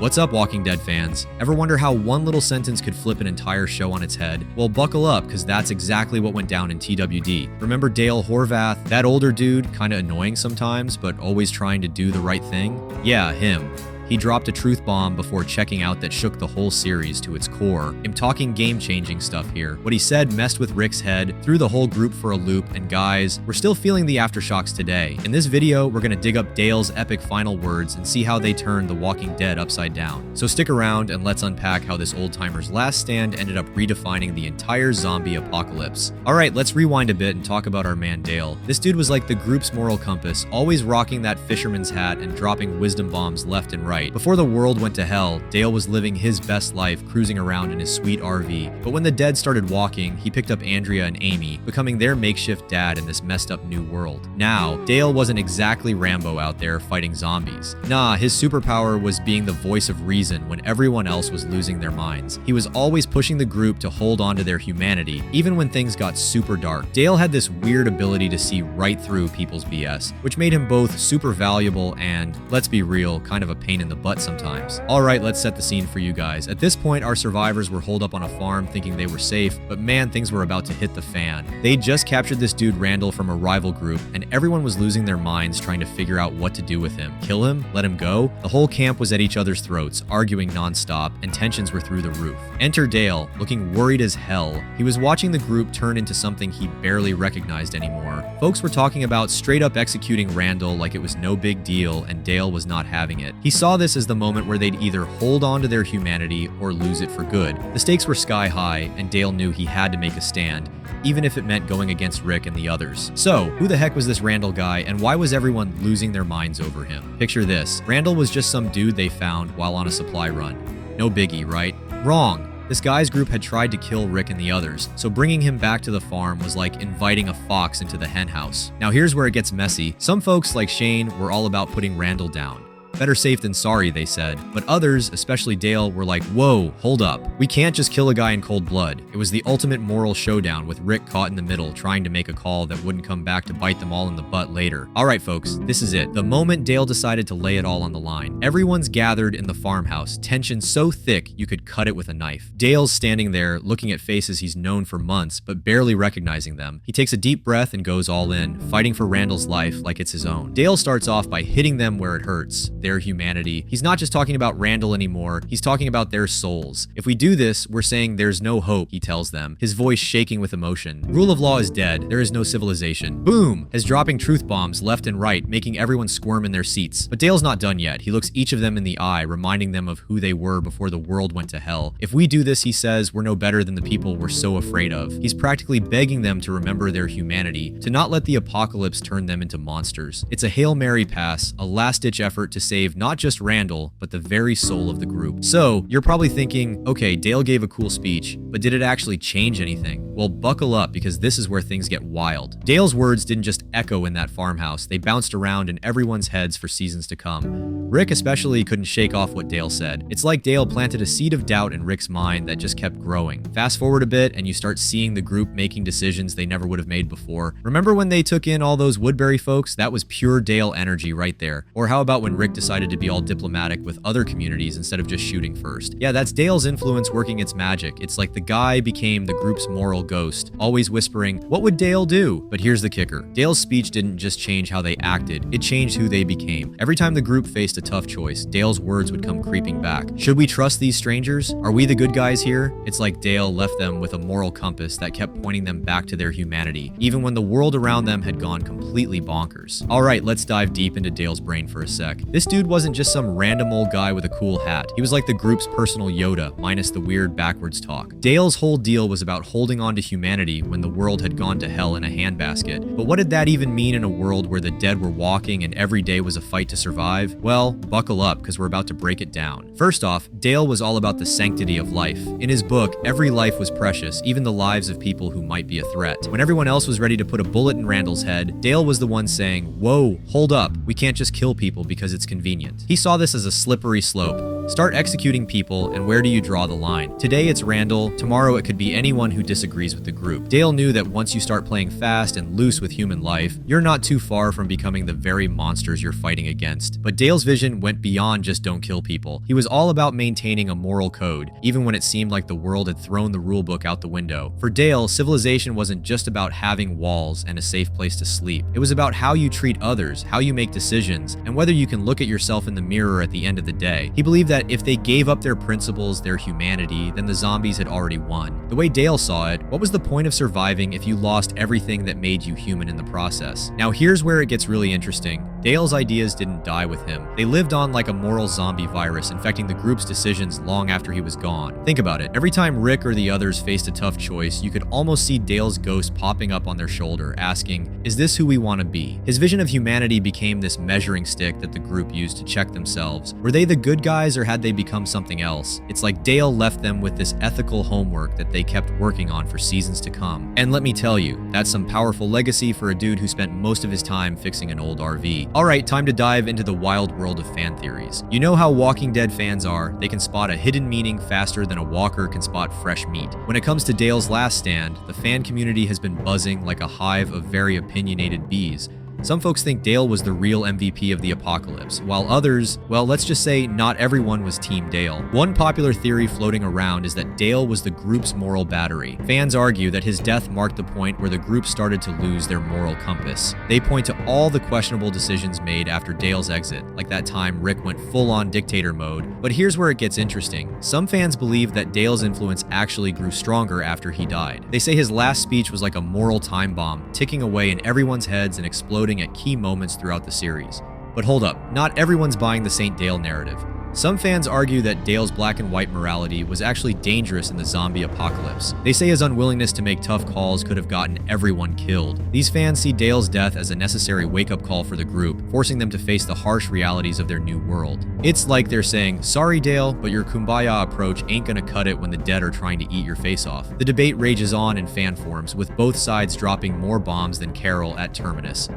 What's up, Walking Dead fans? Ever wonder how one little sentence could flip an entire show on its head? Well, buckle up, because that's exactly what went down in TWD. Remember Dale Horvath? That older dude, kinda annoying sometimes, but always trying to do the right thing? Yeah, him. He dropped a truth bomb before checking out that shook the whole series to its core. I'm talking game-changing stuff here. What he said messed with Rick's head, threw the whole group for a loop, and guys, we're still feeling the aftershocks today. In this video, we're gonna dig up Dale's epic final words and see how they turned The Walking Dead upside down. So stick around and let's unpack how this old-timer's last stand ended up redefining the entire zombie apocalypse. Alright, let's rewind a bit and talk about our man Dale. This dude was like the group's moral compass, always rocking that fisherman's hat and dropping wisdom bombs left and right. Before the world went to hell, Dale was living his best life cruising around in his sweet RV. But when the dead started walking, he picked up Andrea and Amy, becoming their makeshift dad in this messed up new world. Now, Dale wasn't exactly Rambo out there fighting zombies. Nah, his superpower was being the voice of reason when everyone else was losing their minds. He was always pushing the group to hold on to their humanity, even when things got super dark. Dale had this weird ability to see right through people's BS, which made him both super valuable and, let's be real, kind of a pain in the butt sometimes. Alright, let's set the scene for you guys. At this point, our survivors were holed up on a farm thinking they were safe, but man, things were about to hit the fan. They just captured this dude Randall from a rival group, and everyone was losing their minds trying to figure out what to do with him. Kill him? Let him go? The whole camp was at each other's throats, arguing nonstop, and tensions were through the roof. Enter Dale, looking worried as hell. He was watching the group turn into something he barely recognized anymore. Folks were talking about straight up executing Randall like it was no big deal, and Dale was not having it. He saw this as the moment where they'd either hold on to their humanity or lose it for good. The stakes were sky high, and Dale knew he had to make a stand, even if it meant going against Rick and the others. So, who the heck was this Randall guy, and why was everyone losing their minds over him? Picture this. Randall was just some dude they found while on a supply run. No biggie, right? Wrong. This guy's group had tried to kill Rick and the others, so bringing him back to the farm was like inviting a fox into the henhouse. Now here's where it gets messy. Some folks, like Shane, were all about putting Randall down. Better safe than sorry, they said. But others, especially Dale, were like, whoa, hold up. We can't just kill a guy in cold blood. It was the ultimate moral showdown with Rick caught in the middle trying to make a call that wouldn't come back to bite them all in the butt later. Alright folks, this is it. The moment Dale decided to lay it all on the line. Everyone's gathered in the farmhouse, tension so thick you could cut it with a knife. Dale's standing there, looking at faces he's known for months, but barely recognizing them. He takes a deep breath and goes all in, fighting for Randall's life like it's his own. Dale starts off by hitting them where it hurts. Their humanity. He's not just talking about Randall anymore, he's talking about their souls. If we do this, we're saying there's no hope, he tells them, his voice shaking with emotion. Rule of law is dead, there is no civilization. Boom! As dropping truth bombs left and right, making everyone squirm in their seats. But Dale's not done yet. He looks each of them in the eye, reminding them of who they were before the world went to hell. If we do this, he says, we're no better than the people we're so afraid of. He's practically begging them to remember their humanity, to not let the apocalypse turn them into monsters. It's a Hail Mary pass, a last-ditch effort to save not just Randall, but the very soul of the group. So, you're probably thinking, okay, Dale gave a cool speech, but did it actually change anything? Well, buckle up, because this is where things get wild. Dale's words didn't just echo in that farmhouse, they bounced around in everyone's heads for seasons to come. Rick especially couldn't shake off what Dale said. It's like Dale planted a seed of doubt in Rick's mind that just kept growing. Fast forward a bit, and you start seeing the group making decisions they never would have made before. Remember when they took in all those Woodbury folks? That was pure Dale energy right there. Or how about when Rick decided to be all diplomatic with other communities instead of just shooting first? Yeah, that's Dale's influence working its magic. It's like the guy became the group's moral ghost, always whispering, what would Dale do? But here's the kicker. Dale's speech didn't just change how they acted, it changed who they became. Every time the group faced a tough choice, Dale's words would come creeping back. Should we trust these strangers? Are we the good guys here? It's like Dale left them with a moral compass that kept pointing them back to their humanity, even when the world around them had gone completely bonkers. Alright, let's dive deep into Dale's brain for a sec. This dude wasn't just some random old guy with a cool hat. He was like the group's personal Yoda, minus the weird backwards talk. Dale's whole deal was about holding on to humanity when the world had gone to hell in a handbasket. But what did that even mean in a world where the dead were walking and every day was a fight to survive? Well, buckle up, because we're about to break it down. First off, Dale was all about the sanctity of life. In his book, every life was precious, even the lives of people who might be a threat. When everyone else was ready to put a bullet in Randall's head, Dale was the one saying, whoa, hold up, we can't just kill people because it's convenient. He saw this as a slippery slope. Start executing people, and where do you draw the line? Today it's Randall, tomorrow it could be anyone who disagrees with the group. Dale knew that once you start playing fast and loose with human life, you're not too far from becoming the very monsters you're fighting against. But Dale's vision went beyond just don't kill people. He was all about maintaining a moral code, even when it seemed like the world had thrown the rulebook out the window. For Dale, civilization wasn't just about having walls and a safe place to sleep. It was about how you treat others, how you make decisions, and whether you can look at yourself in the mirror at the end of the day. He believed that if they gave up their principles, their humanity, then the zombies had already won. The way Dale saw it, what was the point of surviving if you lost everything that made you human in the process? Now here's where it gets really interesting. Dale's ideas didn't die with him. They lived on like a moral zombie virus, infecting the group's decisions long after he was gone. Think about it. Every time Rick or the others faced a tough choice, you could almost see Dale's ghost popping up on their shoulder, asking, "Is this who we want to be?" His vision of humanity became this measuring stick that the group used to check themselves. Were they the good guys or had they become something else? It's like Dale left them with this ethical homework that they kept working on for seasons to come. And let me tell you, that's some powerful legacy for a dude who spent most of his time fixing an old RV. Alright, time to dive into the wild world of fan theories. You know how Walking Dead fans are, they can spot a hidden meaning faster than a walker can spot fresh meat. When it comes to Dale's last stand, the fan community has been buzzing like a hive of very opinionated bees. Some folks think Dale was the real MVP of the apocalypse, while others, well, let's just say not everyone was Team Dale. One popular theory floating around is that Dale was the group's moral battery. Fans argue that his death marked the point where the group started to lose their moral compass. They point to all the questionable decisions made after Dale's exit, like that time Rick went full-on dictator mode. But here's where it gets interesting. Some fans believe that Dale's influence actually grew stronger after he died. They say his last speech was like a moral time bomb, ticking away in everyone's heads and exploding at key moments throughout the series. But hold up, not everyone's buying the Saint Dale narrative. Some fans argue that Dale's black and white morality was actually dangerous in the zombie apocalypse. They say his unwillingness to make tough calls could have gotten everyone killed. These fans see Dale's death as a necessary wake-up call for the group, forcing them to face the harsh realities of their new world. It's like they're saying, "Sorry Dale, but your kumbaya approach ain't gonna cut it when the dead are trying to eat your face off." The debate rages on in fan forums, with both sides dropping more bombs than Carol at Terminus.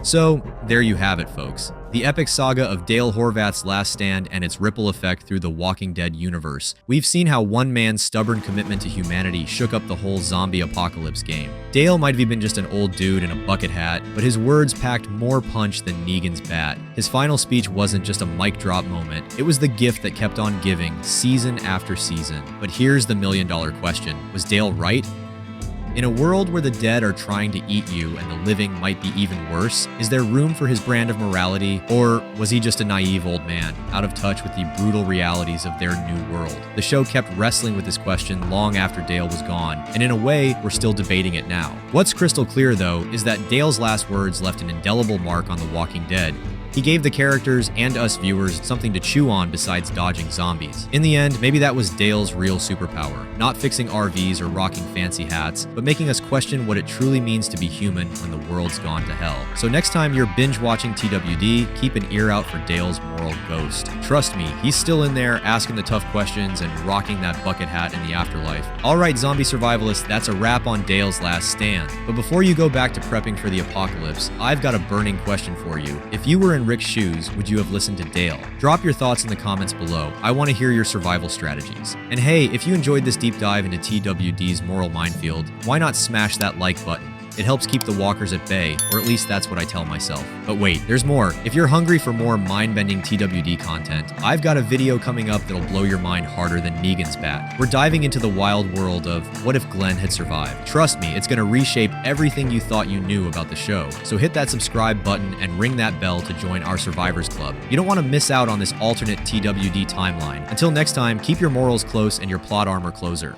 So, there you have it, folks. The epic saga of Dale Horvath's last stand and its ripple effect through the Walking Dead universe. We've seen how one man's stubborn commitment to humanity shook up the whole zombie apocalypse game. Dale might have been just an old dude in a bucket hat, but his words packed more punch than Negan's bat. His final speech wasn't just a mic drop moment, it was the gift that kept on giving, season after season. But here's the million-dollar question. Was Dale right? In a world where the dead are trying to eat you and the living might be even worse, is there room for his brand of morality? Or was he just a naive old man, out of touch with the brutal realities of their new world? The show kept wrestling with this question long after Dale was gone, and in a way, we're still debating it now. What's crystal clear, though, is that Dale's last words left an indelible mark on The Walking Dead. He gave the characters and us viewers something to chew on besides dodging zombies. In the end, maybe that was Dale's real superpower, not fixing RVs or rocking fancy hats, but making us question what it truly means to be human when the world's gone to hell. So next time you're binge watching TWD, keep an ear out for Dale's moral ghost. Trust me, he's still in there asking the tough questions and rocking that bucket hat in the afterlife. Alright, zombie survivalists, that's a wrap on Dale's last stand. But before you go back to prepping for the apocalypse, I've got a burning question for you. If you were in Rick's shoes, would you have listened to Dale? Drop your thoughts in the comments below. I want to hear your survival strategies. And hey, if you enjoyed this deep dive into TWD's moral minefield, why not smash that like button? It helps keep the walkers at bay, or at least that's what I tell myself. But wait, there's more. If you're hungry for more mind-bending TWD content, I've got a video coming up that'll blow your mind harder than Negan's bat. We're diving into the wild world of what if Glenn had survived. Trust me, it's gonna reshape everything you thought you knew about the show. So hit that subscribe button and ring that bell to join our Survivors Club. You don't want to miss out on this alternate TWD timeline. Until next time, keep your morals close and your plot armor closer.